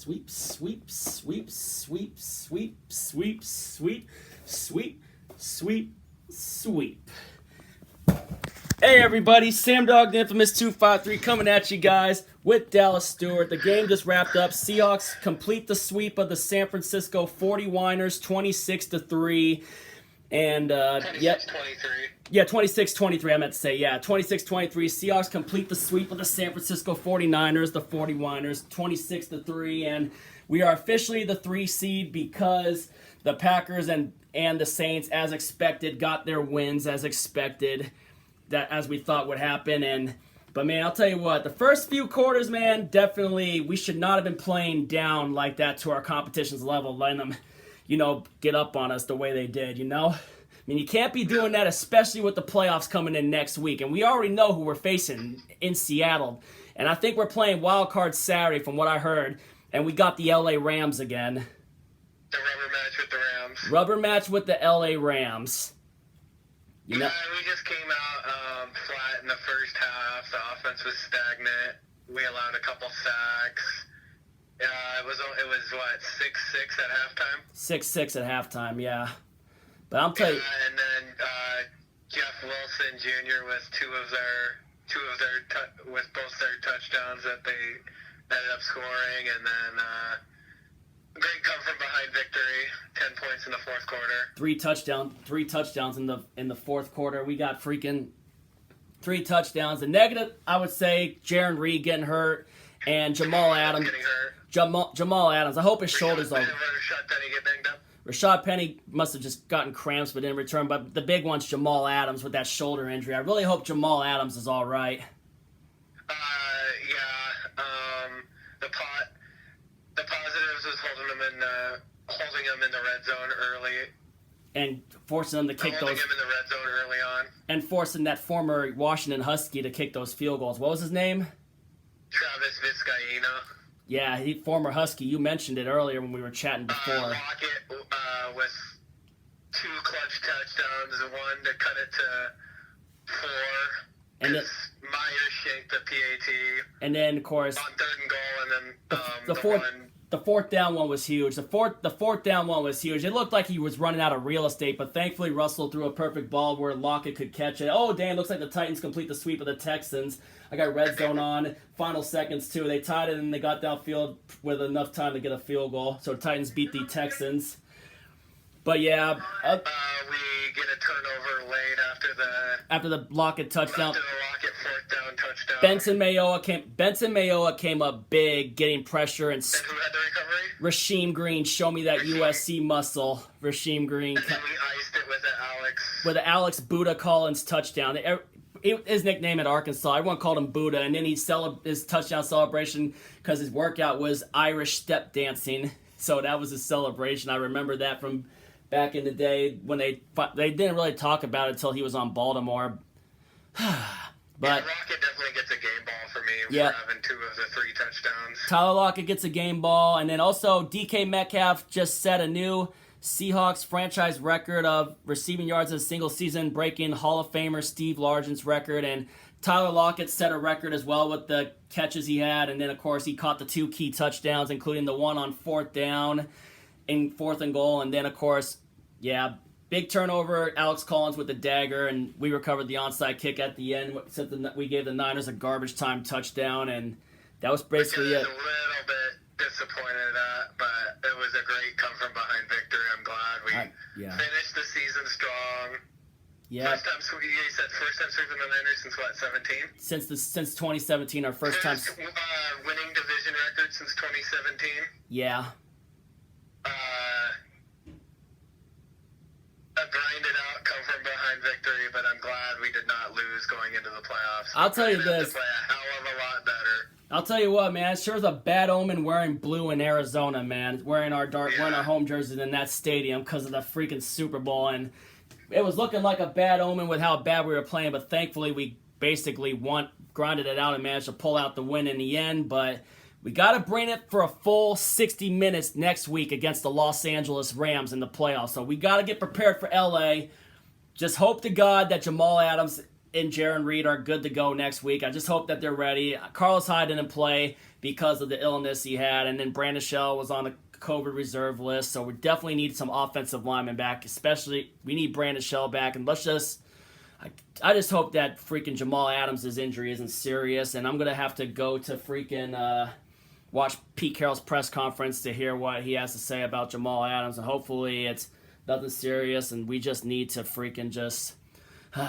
Sweep, sweep, sweep, sweep, sweep, sweep, sweep, sweep, sweep, sweep. Hey everybody, Sam Dog the Infamous 253 coming at you guys with Dallas Stewart. The game just wrapped up. Seahawks complete the sweep of the San Francisco 49ers 26-3. And 26-23. Yeah, 26-23, I meant to say. Yeah, 26-23. Seahawks complete the sweep of the San Francisco 49ers, the 49ers, 26-3. And we are officially the 3 seed because the Packers and the Saints, as expected, got their wins as expected, that as we thought would happen. But, man, I'll tell you what, the first few quarters, man, definitely we should not have been playing down like that to our competition's level, letting them, get up on us the way they did, I mean, you can't be doing that, especially with the playoffs coming in next week. And we already know who we're facing in Seattle. And I think we're playing wild card Saturday from what I heard. And we got the LA Rams again. The rubber match with the Rams. Rubber match with the LA Rams. Yeah, we just came out flat in the first half. The offense was stagnant. We allowed a couple sacks. It was what, 6-6 at halftime? 6-6 at halftime, yeah. But I'm telling you, and then Jeff Wilson Jr. with with both their touchdowns that they ended up scoring, and then great come from behind victory, 10 points in the fourth quarter. Three touchdowns in the fourth quarter. We got freaking 3 touchdowns. The negative, I would say, Jaron Reed getting hurt and Jamal Adams. Jamal Adams. I hope his shoulder's over. Rashad Penny get banged up. Rashad Penny must have just gotten cramps but didn't return. But the big one's Jamal Adams with that shoulder injury. I really hope Jamal Adams is all right. The positives was holding him in the red zone early. And forcing them to kick holding those. him in the red zone early on. And forcing that former Washington Husky to kick those field goals. What was his name? Travis Vizcaíno. Yeah, former Husky. You mentioned it earlier when we were chatting before. Lockett with 2 clutch touchdowns, one to cut it to 4. And then Myers shanked the PAT. And then, of course, on 3rd and goal, and then the fourth down one was huge. The fourth down one was huge. It looked like he was running out of real estate, but thankfully Russell threw a perfect ball where Lockett could catch it. Oh, damn, looks like the Titans complete the sweep of the Texans. I got red zone on. Final seconds, too. They tied it, and they got downfield with enough time to get a field goal. So Titans beat the Texans. But, yeah. We get a turnover late after the Lockett touchdown. After the Lockett 4th down touchdown. Benson Mayoa came up big, getting pressure. And who had the recovery? Rasheem Green, show me that USC muscle. Rasheem Green. And then we iced it with the Alex Buddha Collins touchdown. His nickname at Arkansas, everyone called him Buddha, and then his touchdown celebration because his workout was Irish step dancing. So that was his celebration. I remember that from back in the day when they didn't really talk about it until he was on Baltimore. But Lockett definitely gets a game ball for me for having 2 of the 3 touchdowns. Tyler Lockett gets a game ball, and then also DK Metcalf just set a new Seahawks franchise record of receiving yards in a single season, breaking Hall of Famer Steve Largent's record. And Tyler Lockett set a record as well with the catches he had. And then, of course, he caught the 2 key touchdowns, including the one on 4th down in 4th and goal. And then, of course, big turnover, Alex Collins with the dagger, and we recovered the onside kick at the end. We gave the Niners a garbage time touchdown, and that was basically it. A little bit disappointed at, but it was a great come from behind victory. I'm glad we finished the season strong. Yeah. First time sweeping the Niners since what, 17? Since 2017, our first time. Winning division record since 2017. Yeah. A grinded out come from behind victory, but I'm glad we did not lose going into the playoffs. I'll tell you this. To play a hell of a lot better. I'll tell you what, man. It sure is a bad omen wearing blue in Arizona, man. Wearing our home jerseys in that stadium because of the freaking Super Bowl, and it was looking like a bad omen with how bad we were playing. But thankfully, we basically grinded it out and managed to pull out the win in the end. But we got to bring it for a full 60 minutes next week against the Los Angeles Rams in the playoffs. So we got to get prepared for LA. Just hope to God that Jamal Adams and Jaron Reed are good to go next week. I just hope that they're ready. Carlos Hyde didn't play because of the illness he had, and then Brandon Shell was on the COVID reserve list, so we definitely need some offensive linemen back, especially we need Brandon Shell back, and I just hope that freaking Jamal Adams' injury isn't serious, and I'm going to have to go to freaking watch Pete Carroll's press conference to hear what he has to say about Jamal Adams, and hopefully it's nothing serious, and we just need to freaking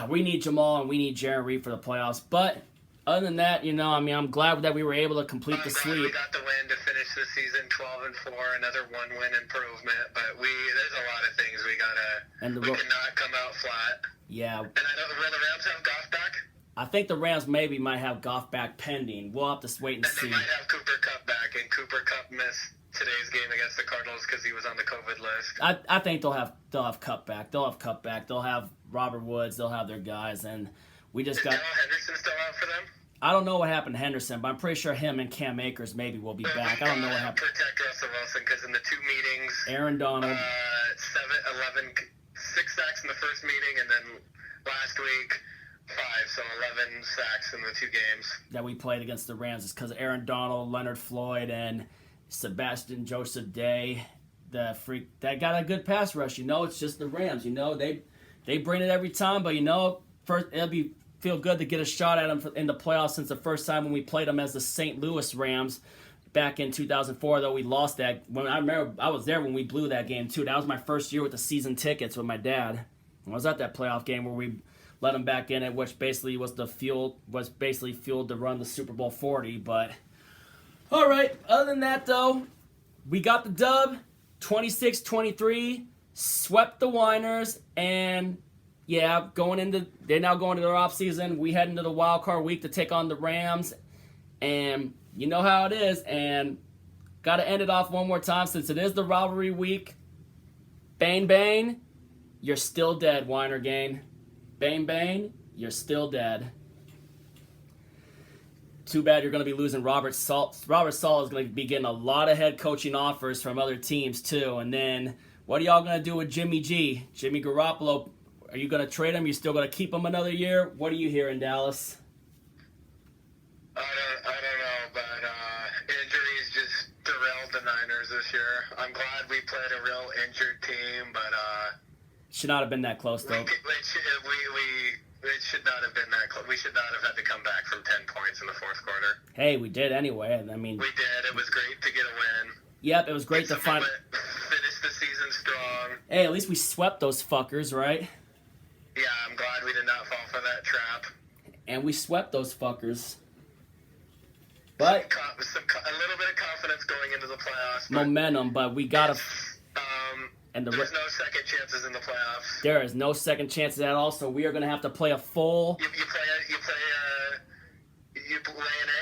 we need Jamal and we need Jaron Reed for the playoffs. But other than that, I'm glad that we were able to complete the sweep. We got the win to finish the season 12-4, another 1-win improvement. But there's a lot of things we cannot come out flat. Yeah. And will the Rams have Goff back? I think the Rams maybe might have Goff back pending. We'll have to wait and see. And they might have Cooper Kupp back, and Cooper Kupp missed today's game against the Cardinals because he was on the COVID list. I think they'll have Kupp back. They'll have Robert Woods. They'll have their guys, and we just got. Is Darrell Henderson still out for them? I don't know what happened to Henderson, but I'm pretty sure him and Cam Akers maybe will be back. I don't know what happened. Protect Russell Wilson because in the two meetings, Aaron Donald, 6 sacks in the first meeting, and then last week 5, so 11 sacks in the 2 games that we played against the Rams is because Aaron Donald, Leonard Floyd, and Sebastian Joseph Day, the freak that got a good pass rush. It's just the Rams. They bring it every time, but first it'll feel good to get a shot at them in the playoffs since the first time when we played them as the St. Louis Rams back in 2004. Though we lost that. I remember I was there when we blew that game too. That was my first year with the season tickets with my dad. I was at that playoff game where we let them back in it, which basically was fuel to run the Super Bowl 40. But all right, other than that though, we got the dub, 26-23, swept the Whiners, and yeah, they're now going into their off season. We head into the wild card week to take on the Rams, and you know how it is. And got to end it off one more time since it is the rivalry week. Bang bang, you're still dead, Whiner gang. Bang bang, you're still dead. Too bad you're going to be losing Robert Salt. Robert Salt is going to be getting a lot of head coaching offers from other teams too. And then what are y'all going to do with Jimmy G? Jimmy Garoppolo? Are you going to trade him? You still going to keep him another year? What are you hearing, Dallas? I don't know, but injuries just derailed the Niners this year. I'm glad we played a real injured team, but should not have been that close, though. It should not have been that close. We should not have had to come back from 10 points in the fourth quarter. Hey, we did anyway. We did. It was great to get a win. Yep, it was great to finish the season strong. Hey, at least we swept those fuckers, right? Yeah, I'm glad we did not fall for that trap. And we swept those fuckers. But a little bit of confidence going into the playoffs. Momentum, but we gotta. There's no second chances in the playoffs. There is no second chances at all. So we are gonna have to play a full. You lay an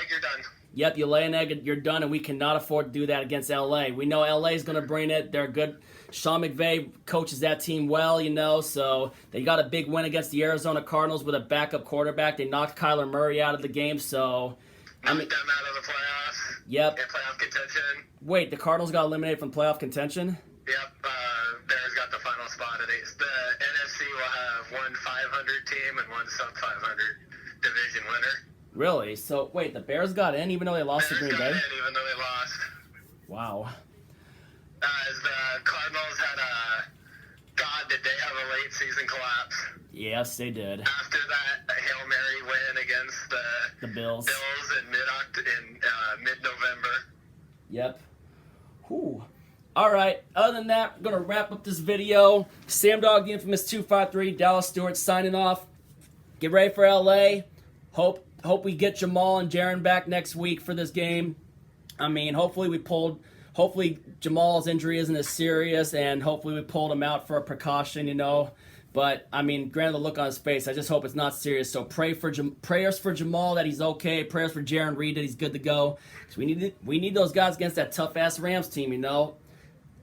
egg, you're done. Yep, you lay an egg, you're done, and we cannot afford to do that against LA. We know LA is gonna bring it. They're good. Sean McVay coaches that team well, so they got a big win against the Arizona Cardinals with a backup quarterback. They knocked Kyler Murray out of the game, so. Knocked them out of the playoffs. Yep. In playoff contention. Wait, the Cardinals got eliminated from playoff contention? Yep. Bears got the final spot at 8. The NFC will have one 500 team and one sub 500 division winner. Really? So wait, the Bears got in even though they lost to Green Bay? Bears got in even though they lost. Wow. As the Cardinals had did they have a late season collapse? Yes, they did. After that Hail Mary win against the Bills in mid-November. Yep. Whew. All right. Other than that, we're gonna wrap up this video. Sam Dog, the infamous 253, Dallas Stewart signing off. Get ready for LA. Hope we get Jamal and Jaron back next week for this game. I mean, hopefully Jamal's injury isn't as serious, and hopefully we pulled him out for a precaution, But, I mean, granted the look on his face, I just hope it's not serious. So prayers for Jamal that he's okay. Prayers for Jaron Reed that he's good to go. So we need those guys against that tough-ass Rams team,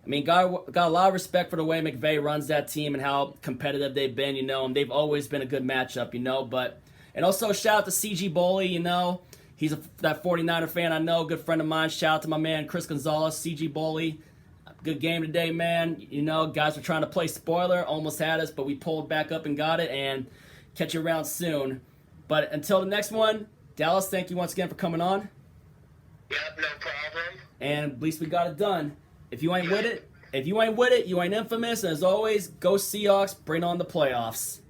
I mean, got a lot of respect for the way McVay runs that team and how competitive they've been, and they've always been a good matchup, But and also shout out to CG Boley, He's that 49er fan I know, good friend of mine. Shout out to my man Chris Gonzalez, CG Boley. Good game today, man. Guys were trying to play spoiler, almost had us, but we pulled back up and got it. And catch you around soon. But until the next one, Dallas, thank you once again for coming on. Yep, no problem. And at least we got it done. If you ain't with it, you ain't infamous. And as always, go Seahawks. Bring on the playoffs.